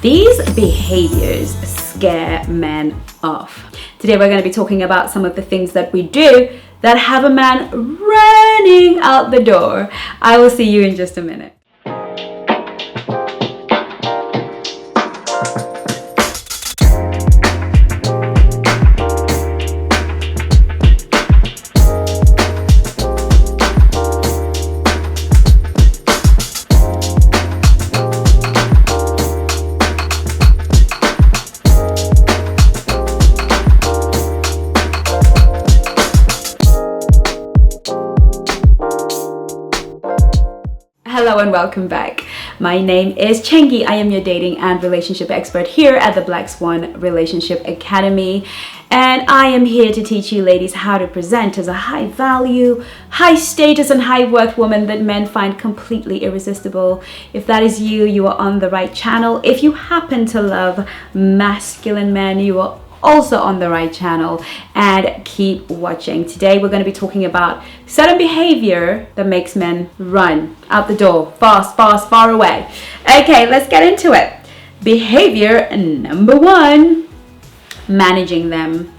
These behaviors scare men off. Today we're going to be talking about some of the things that we do that have a man running out the door. I will see you in just a minute. Hello and welcome back. My name is Chengi. I am your dating and relationship expert here at the Black Swan Relationship Academy. And I am here to teach you ladies how to present as a high value, high status and high worth woman that men find completely irresistible. If that is you, you are on the right channel. If you happen to love masculine men, you are also on the right channel, and keep watching. Today we're going to be talking about certain behavior that makes men run out the door fast, far away. Okay, let's get into it. Behavior number one, managing them.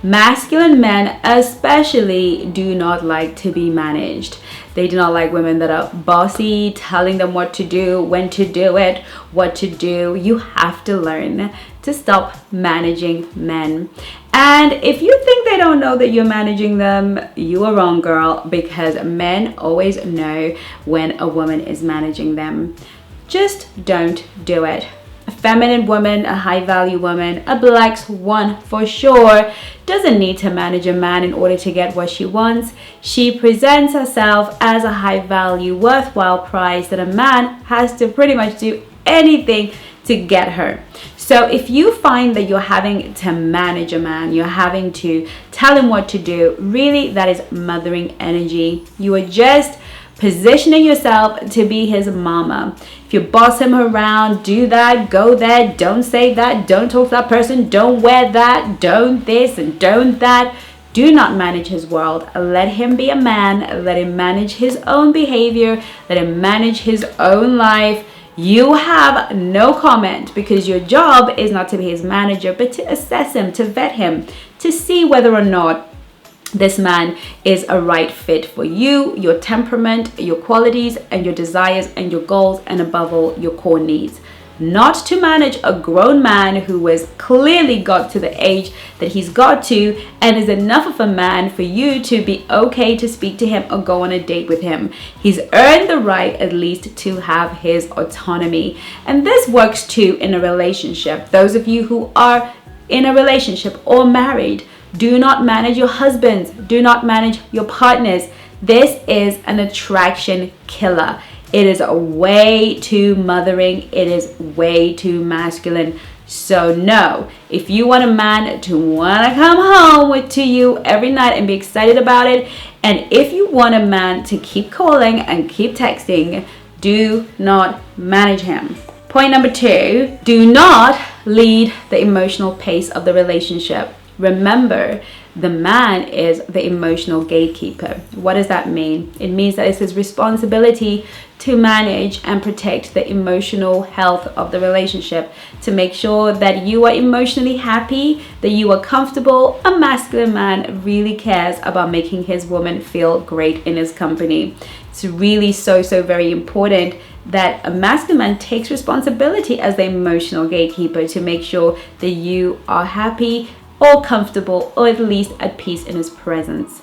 Masculine men especially do not like to be managed. They do not like women that are bossy, telling them what to do, when to do it, what to do. You have to learn to stop managing men. And if you think they don't know that you're managing them, you are wrong, girl, because men always know when a woman is managing them. Just don't do it. A feminine woman, a high value woman, a black swan for sure, doesn't need to manage a man in order to get what she wants. She presents herself as a high value, worthwhile prize that a man has to pretty much do anything to get her. So if you find that you're having to manage a man, you're having to tell him what to do, really that is mothering energy. You are just positioning yourself to be his mama. If you boss him around, do that, go there, don't say that, don't talk to that person, don't wear that, don't this and don't that. Do not manage his world. Let him be a man. Let him manage his own behavior. Let him manage his own life. You have no comment, because your job is not to be his manager, but to assess him, to vet him, to see whether or not this man is a right fit for you, your temperament, your qualities, and your desires, and your goals, and above all, your core needs. Not to manage a grown man who has clearly got to the age that he's got to and is enough of a man for you to be okay to speak to him or go on a date with him. He's earned the right at least to have his autonomy. And this works too in a relationship. Those of you who are in a relationship or married, do not manage your husbands. Do not manage your partners. This is an attraction killer. It is way too mothering. It is way too masculine. So no, if you want a man to want to come home to you every night and be excited about it, and if you want a man to keep calling and keep texting, do not manage him. Point number two, do not lead the emotional pace of the relationship. Remember, the man is the emotional gatekeeper. What does that mean? It means that it's his responsibility to manage and protect the emotional health of the relationship, to make sure that you are emotionally happy, that you are comfortable. A masculine man really cares about making his woman feel great in his company. It's really so very important that a masculine man takes responsibility as the emotional gatekeeper to make sure that you are happy or comfortable, or at least at peace in his presence.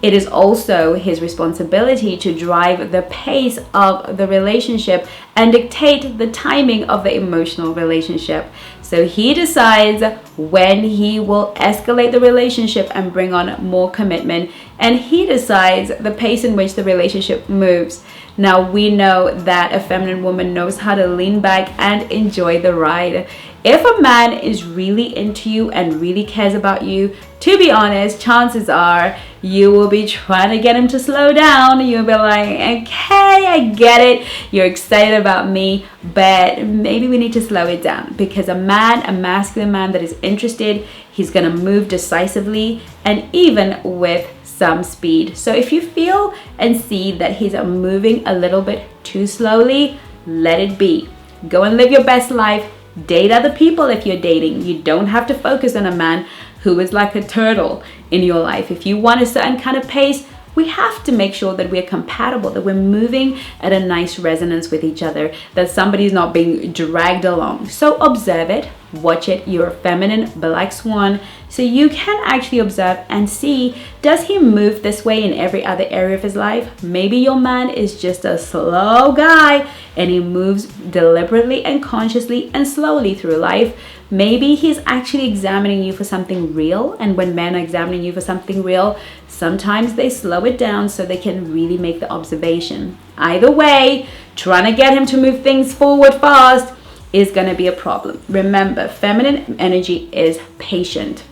It is also his responsibility to drive the pace of the relationship and dictate the timing of the emotional relationship. So he decides when he will escalate the relationship and bring on more commitment, and he decides the pace in which the relationship moves. Now we know that a feminine woman knows how to lean back and enjoy the ride. If a man is really into you and really cares about you, to be honest, chances are you will be trying to get him to slow down. You'll be like, okay, I get it. You're excited about me, but maybe we need to slow it down, because a masculine man that is interested, he's going to move decisively and even with some speed. So if you feel and see that he's moving a little bit too slowly, let it be. Go and live your best life. Date other people if you're dating. You don't have to focus on a man who is like a turtle in your life. If you want a certain kind of pace, we have to make sure that we're compatible, that we're moving at a nice resonance with each other, that somebody's not being dragged along. So observe it, watch it. You're a feminine black swan, so you can actually observe and see, does he move this way in every other area of his life? Maybe your man is just a slow guy and he moves deliberately and consciously and slowly through life. Maybe he's actually examining you for something real, and when men are examining you for something real, sometimes they slow it down so they can really make the observation. Either way, trying to get him to move things forward fast is going to be a problem. Remember, feminine energy is patient.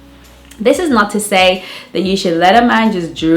This is not to say that you should let a man just drag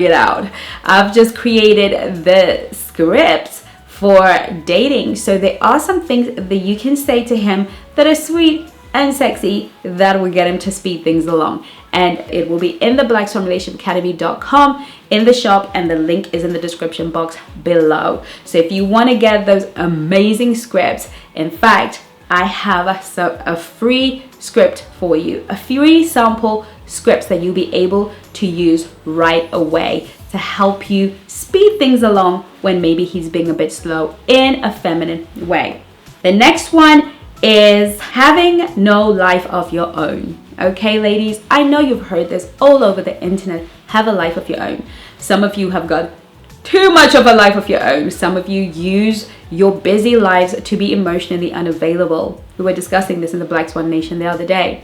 it out. I've just created the scripts for dating. So there are some things that you can say to him that are sweet and sexy that will get him to speed things along. And it will be in the blackswanrelationshipacademy.com in the shop, and the link is in the description box below. So if you want to get those amazing scripts, in fact, I have a free script for you, a free sample scripts that you'll be able to use right away to help you speed things along when maybe he's being a bit slow in a feminine way. The next one is having no life of your own. Okay, ladies, I know you've heard this all over the internet. Have a life of your own. Some of you have got too much of a life of your own. Some of you use your busy lives to be emotionally unavailable. We were discussing this in the Black Swan Nation the other day.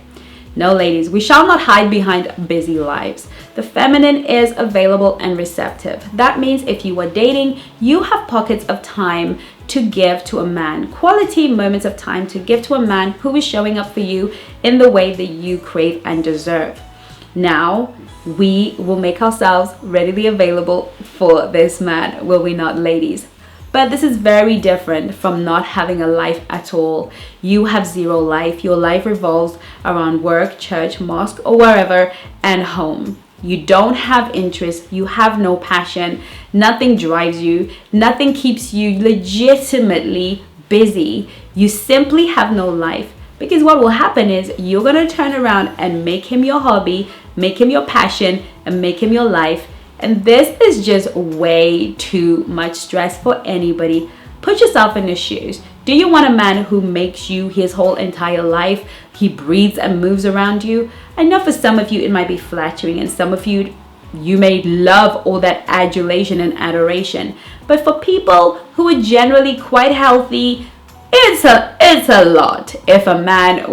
No, ladies, we shall not hide behind busy lives. The feminine is available and receptive. That means if you are dating, you have pockets of time to give to a man, quality moments of time to give to a man who is showing up for you in the way that you crave and deserve. Now, we will make ourselves readily available for this man, will we not, ladies? But this is very different from not having a life at all. You have zero life. Your life revolves around work, church, mosque, or wherever, and home. You don't have interest. You have no passion. Nothing drives you. Nothing keeps you legitimately busy. You simply have no life. Because what will happen is you're going to turn around and make him your hobby, make him your passion, and make him your life. And this is just way too much stress for anybody. Put yourself in his shoes. Do you want a man who makes you his whole entire life? He breathes and moves around you? I know for some of you it might be flattering, and some of you may love all that adulation and adoration. But for people who are generally quite healthy, it's a lot if a man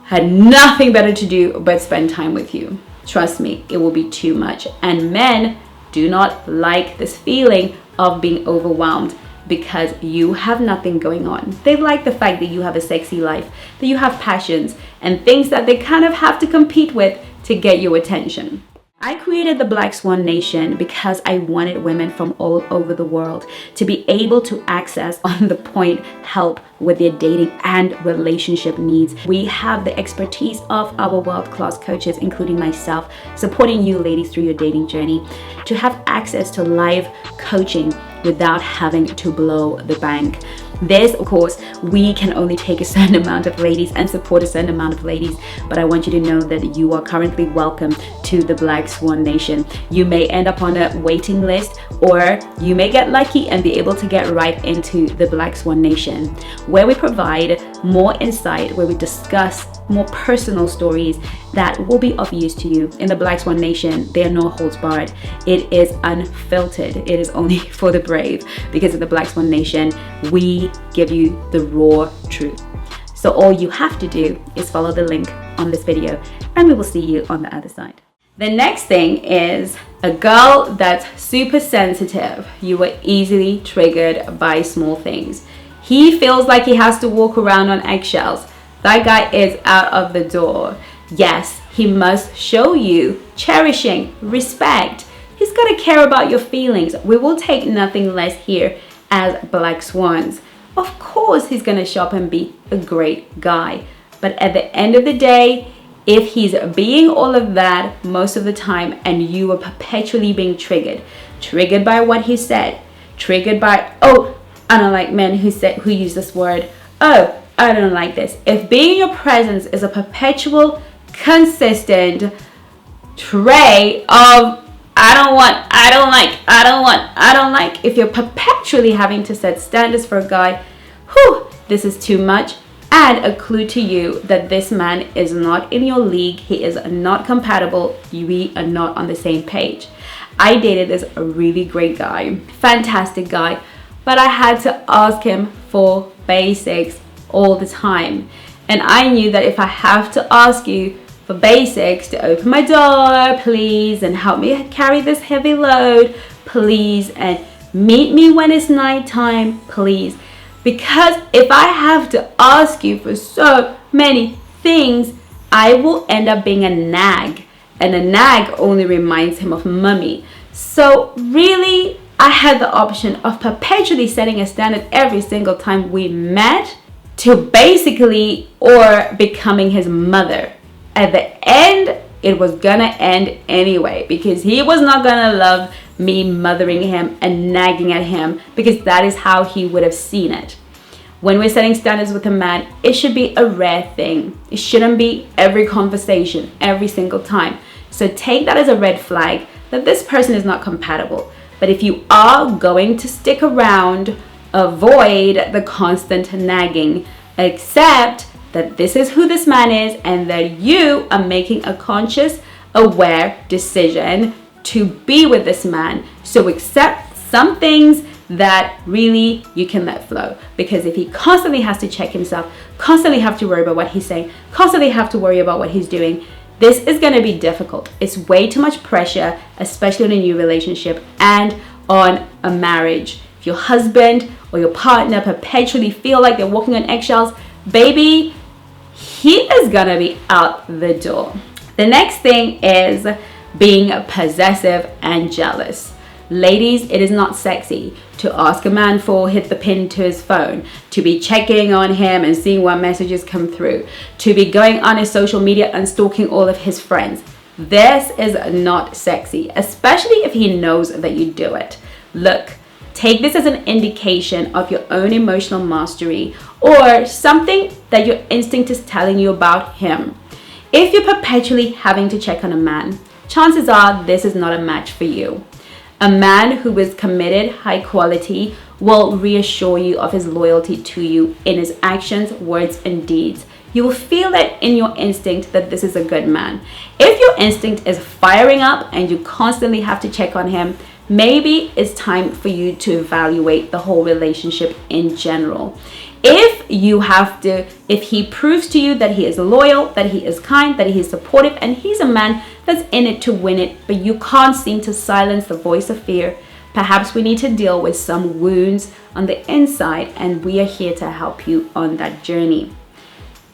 had nothing better to do but spend time with you. Trust me, it will be too much. And men do not like this feeling of being overwhelmed because you have nothing going on. They like the fact that you have a sexy life, that you have passions and things that they kind of have to compete with to get your attention. I created the Black Swan Nation because I wanted women from all over the world to be able to access on the point help with their dating and relationship needs. We have the expertise of our world-class coaches, including myself, supporting you ladies through your dating journey to have access to live coaching without having to blow the bank. This, of course, we can only take a certain amount of ladies and support a certain amount of ladies, but I want you to know that you are currently welcome to the Black Swan Nation. You may end up on a waiting list, or you may get lucky and be able to get right into the Black Swan Nation, where we provide more insight, where we discuss more personal stories that will be of use to you. In the Black Swan Nation, there are no holds barred. It is unfiltered. It is only for the brave, because in the Black Swan Nation, we give you the raw truth. So all you have to do is follow the link on this video, and we will see you on the other side. The next thing is a girl that's super sensitive. You are easily triggered by small things. He feels like he has to walk around on eggshells. That guy is out of the door. Yes, he must show you cherishing, respect. He's got to care about your feelings. We will take nothing less here as Black Swans. Of course, he's going to show up and be a great guy. But at the end of the day, if he's being all of that most of the time and you are perpetually being triggered by what he said, triggered by, oh, I don't like men who use this word. Oh, I don't like this. If being in your presence is a perpetual, consistent trait of I don't want, I don't like, I don't want, I don't like. If you're perpetually having to set standards for a guy, this is too much. And a clue to you that this man is not in your league. He is not compatible. We are not on the same page. I dated this really great guy, fantastic guy, but I had to ask him for basics all the time. And I knew that if I have to ask you for basics, to open my door, please, and help me carry this heavy load, please, and meet me when it's nighttime, please. Because if I have to ask you for so many things, I will end up being a nag. And a nag only reminds him of mummy. So really, I had the option of perpetually setting a standard every single time we met to basically or becoming his mother. At the end, it was gonna end anyway because he was not gonna love me mothering him and nagging at him because that is how he would have seen it. When we're setting standards with a man, it should be a rare thing. It shouldn't be every conversation, every single time. So take that as a red flag that this person is not compatible. But if you are going to stick around, avoid the constant nagging. Accept that this is who this man is and that you are making a conscious, aware decision to be with this man. So accept some things that really you can let flow, because if he constantly has to check himself, constantly have to worry about what he's saying, constantly have to worry about what he's doing, this is going to be difficult. It's way too much pressure, especially in a new relationship and on a marriage. If your husband or your partner perpetually feel like they're walking on eggshells, baby, he is gonna be out the door. The next thing is being possessive and jealous. Ladies, it is not sexy to ask a man for hit the pin to his phone, to be checking on him and seeing what messages come through, to be going on his social media and stalking all of his friends. This is not sexy, especially if he knows that you do it. Look, take this as an indication of your own emotional mastery or something that your instinct is telling you about him. If you're perpetually having to check on a man, chances are this is not a match for you. A man who is committed, high quality, will reassure you of his loyalty to you in his actions, words, and deeds. You will feel it in your instinct that this is a good man. If your instinct is firing up and you constantly have to check on him, maybe it's time for you to evaluate the whole relationship in general. If he proves to you that he is loyal, that he is kind, that he is supportive, and he's a man that's in it to win it, but you can't seem to silence the voice of fear, perhaps we need to deal with some wounds on the inside, and we are here to help you on that journey.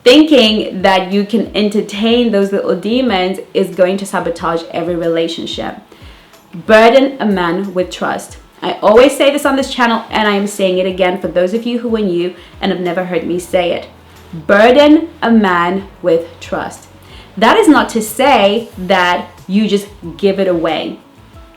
Thinking that you can entertain those little demons is going to sabotage every relationship. Burden a man with trust. I always say this on this channel, and I am saying it again for those of you who are new and have never heard me say it. Burden a man with trust. That is not to say that you just give it away.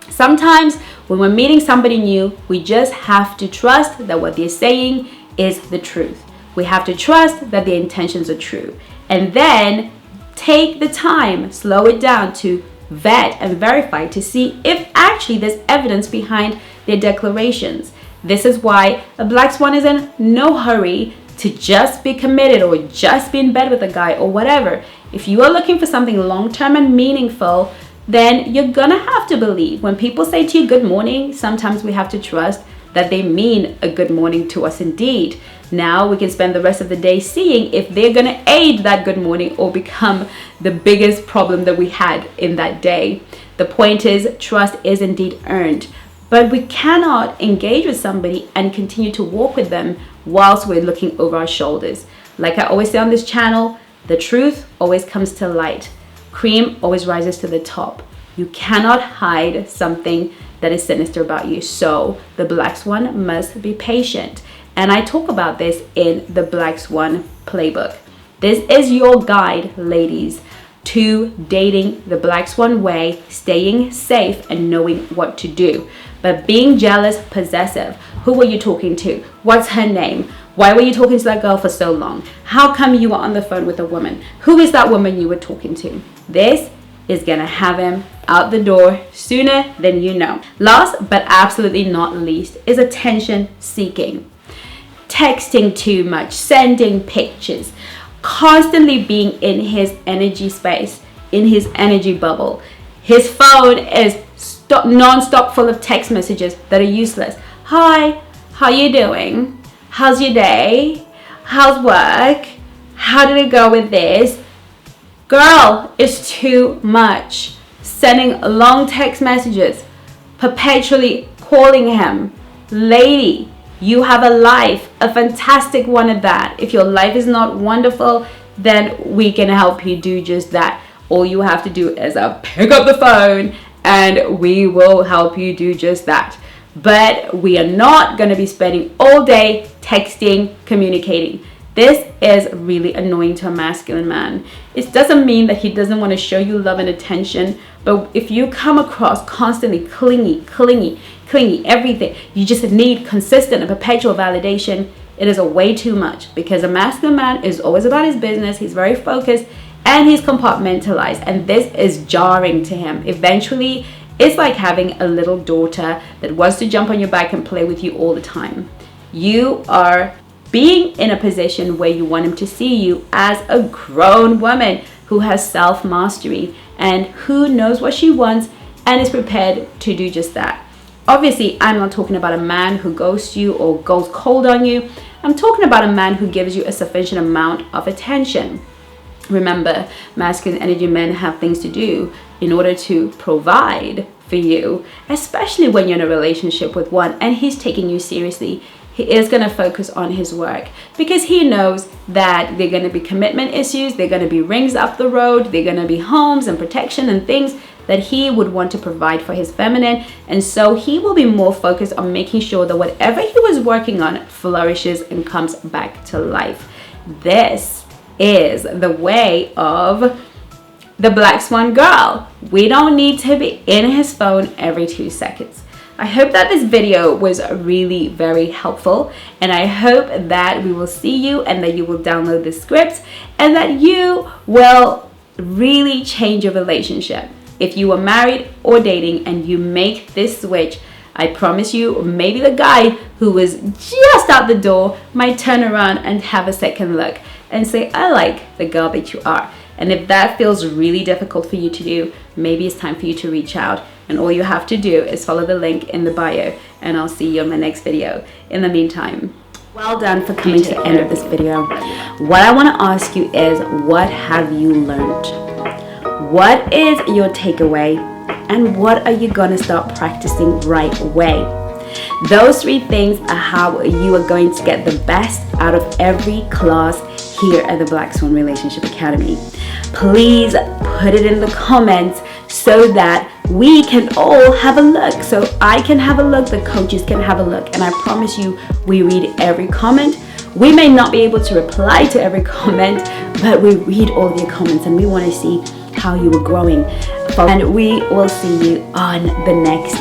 Sometimes when we're meeting somebody new, we just have to trust that what they're saying is the truth. We have to trust that their intentions are true. And then take the time, slow it down to vet and verify to see if actually there's evidence behind their declarations. This is why a black swan is in no hurry to just be committed or just be in bed with a guy or whatever. If you are looking for something long-term and meaningful, then you're gonna have to believe. When people say to you good morning, sometimes we have to trust that they mean a good morning to us indeed. Now we can spend the rest of the day seeing if they're gonna aid that good morning or become the biggest problem that we had in that day. The point is, trust is indeed earned, but we cannot engage with somebody and continue to walk with them whilst we're looking over our shoulders. Like I always say on this channel, the truth always comes to light. Cream always rises to the top. You cannot hide something that is sinister about you. So the black swan must be patient. And I talk about this in the Black Swan playbook. This is your guide, ladies, to dating the Black Swan way, staying safe and knowing what to do. But being jealous, possessive, Who were you talking to? What's her name? Why were you talking to that girl for so long? How come you were on the phone with a woman? Who is that woman you were talking to? This is gonna have him out the door sooner than you know. Last but absolutely not least is attention seeking. Texting too much, sending pictures, constantly being in his energy space, in his energy bubble. His phone is non-stop full of text messages that are useless. Hi, how you doing? How's your day? How's work? How did it go with this? Girl, it's too much. Sending long text messages, perpetually calling him. Lady, you have a life, a fantastic one at that. If your life is not wonderful, then we can help you do just that. All you have to do is pick up the phone and we will help you do just that. But we are not going to be spending all day texting, communicating. This is really annoying to a masculine man. It doesn't mean that he doesn't want to show you love and attention, but if you come across constantly clingy, everything, you just need consistent and perpetual validation, it is a way too much, because a masculine man is always about his business, he's very focused, and he's compartmentalized, and this is jarring to him. Eventually, it's like having a little daughter that wants to jump on your back and play with you all the time. You are being in a position where you want him to see you as a grown woman who has self-mastery and who knows what she wants and is prepared to do just that. Obviously, I'm not talking about a man who ghosts you or goes cold on you. I'm talking about a man who gives you a sufficient amount of attention. Remember, masculine energy men have things to do in order to provide for you, especially when you're in a relationship with one and he's taking you seriously. He is going to focus on his work because he knows that there are going to be commitment issues, there are going to be rings up the road, there are going to be homes and protection and things that he would want to provide for his feminine. And so he will be more focused on making sure that whatever he was working on flourishes and comes back to life. This is the way of the Black Swan girl. We don't need to be in his phone every 2 seconds. I hope that this video was really very helpful, and I hope that we will see you and that you will download the scripts and that you will really change your relationship. If you are married or dating and you make this switch, I promise you, maybe the guy who was just out the door might turn around and have a second look and say, I like the girl that you are. And if that feels really difficult for you to do, maybe it's time for you to reach out. And all you have to do is follow the link in the bio, and I'll see you in my next video. In the meantime, well done for coming to the end of this video. What I want to ask you is, what have you learned? What is your takeaway? And what are you going to start practicing right away? Those 3 things are how you are going to get the best out of every class here at the Black Swan Relationship Academy. Please put it in the comments so that we can all have a look. So I can have a look, the coaches can have a look, and I promise you, we read every comment. We may not be able to reply to every comment, but we read all of your comments and we want to see how you are growing. And we will see you on the next